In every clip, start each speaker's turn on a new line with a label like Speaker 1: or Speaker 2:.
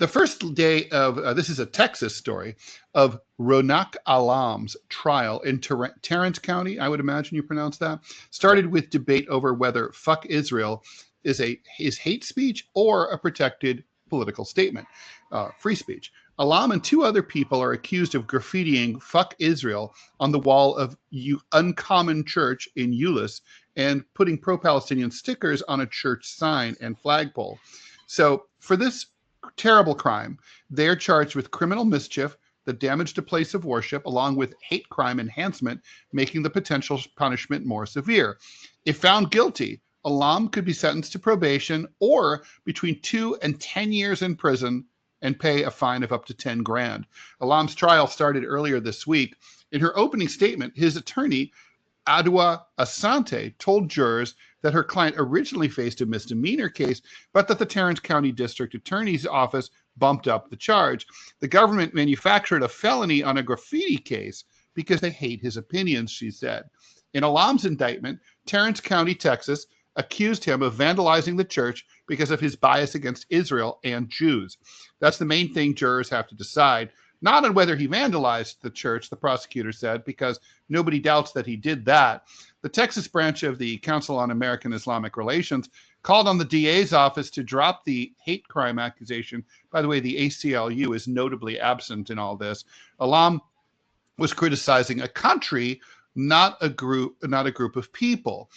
Speaker 1: The first day of, this is a Texas story, of Ronak Alam's trial in Tarrant County, I would imagine you pronounce that, started with debate over whether "fuck Israel" is hate speech or a protected political statement, free speech. Alam and two other people are accused of graffitiing "fuck Israel" on the wall of Uncommon Church in Euless and putting pro-Palestinian stickers on a church sign and flagpole. So for this terrible crime, they're charged with criminal mischief that damaged a place of worship, along with hate crime enhancement, making the potential punishment more severe. If found guilty, Alam could be sentenced to probation or between 2 and 10 years in prison and pay a fine of up to 10 grand. Alam's trial started earlier this week. In her opening statement, his attorney, Adwa Asante, told jurors that her client originally faced a misdemeanor case, but that the Tarrant County District Attorney's Office bumped up the charge. The government manufactured a felony on a graffiti case because they hate his opinions, she said. In Alam's indictment, Tarrant County, Texas, accused him of vandalizing the church because of his bias against Israel and Jews. That's the main thing jurors have to decide. Not on whether he vandalized the church, the prosecutor said, because nobody doubts that he did that. The Texas branch of the Council on American Islamic Relations called on the DA's office to drop the hate crime accusation. By the way, the ACLU is notably absent in all this. Alam was criticizing a country, not a group of people.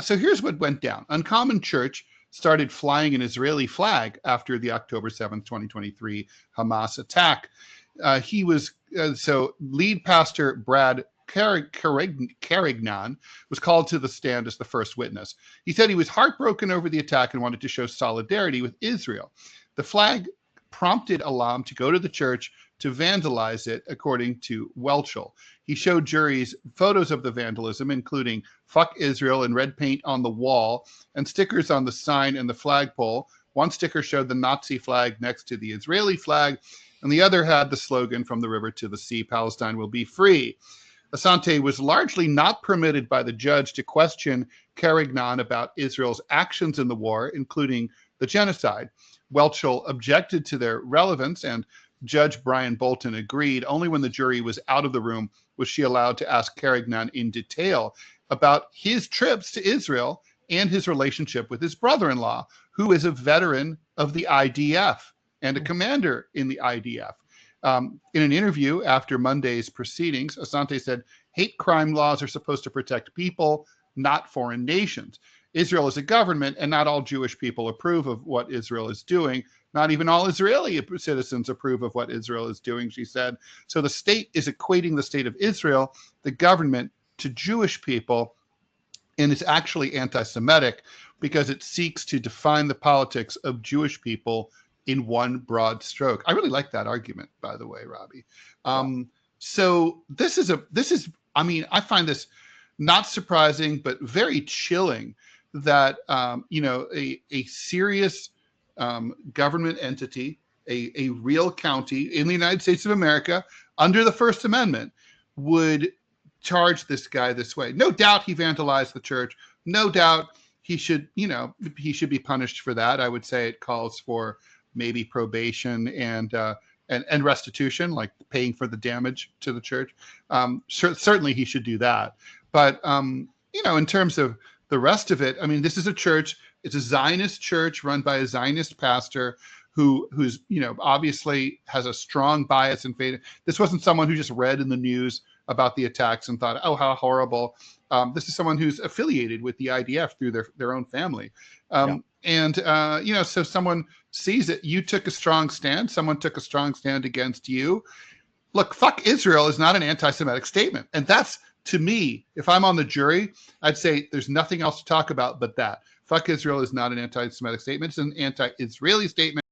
Speaker 1: So here's what went down. Uncommon Church started flying an Israeli flag after the October 7th, 2023 Hamas attack. Lead pastor Brad Carignan was called to the stand as the first witness. He said he was heartbroken over the attack and wanted to show solidarity with Israel. The flag prompted Alam to go to the church to vandalize it, according to Welchel. He showed juries photos of the vandalism, including "fuck Israel" in red paint on the wall and stickers on the sign and the flagpole. One sticker showed the Nazi flag next to the Israeli flag, and the other had the slogan "From the river to the sea, Palestine will be free." Asante was largely not permitted by the judge to question Carignan about Israel's actions in the war, including the genocide. Welchel objected to their relevance, and Judge Brian Bolton agreed. Only when the jury was out of the room was she allowed to ask Carignan in detail about his trips to Israel and his relationship with his brother-in-law, who is a veteran of the IDF and a commander in the IDF. In an interview after Monday's proceedings, Asante said, hate crime laws are supposed to protect people, not foreign nations. Israel is a government, and not all Jewish people approve of what Israel is doing. Not even all Israeli citizens approve of what Israel is doing, she said. So the state is equating the state of Israel, the government, to Jewish people, and it's actually anti-Semitic because it seeks to define the politics of Jewish people in one broad stroke. I really like that argument, by the way, Robbie. So I find this not surprising, but very chilling that, a serious government entity, a real county in the United States of America under the First Amendment would charge this guy this way. No doubt he vandalized the church. No doubt he should be punished for that. I would say it calls for maybe probation and restitution, like paying for the damage to the church. Certainly he should do that. But, in terms of the rest of it, I mean, this is a church. It's a Zionist church run by a Zionist pastor who's obviously has a strong bias in faith. This wasn't someone who just read in the news about the attacks and thought, oh, how horrible. This is someone who's affiliated with the IDF through their own family. So someone sees it. You took a strong stand. Someone took a strong stand against you. Look, fuck Israel is not an anti-Semitic statement. And that's, to me, if I'm on the jury, I'd say there's nothing else to talk about but that. Fuck Israel is not an anti-Semitic statement. It's an anti-Israeli statement.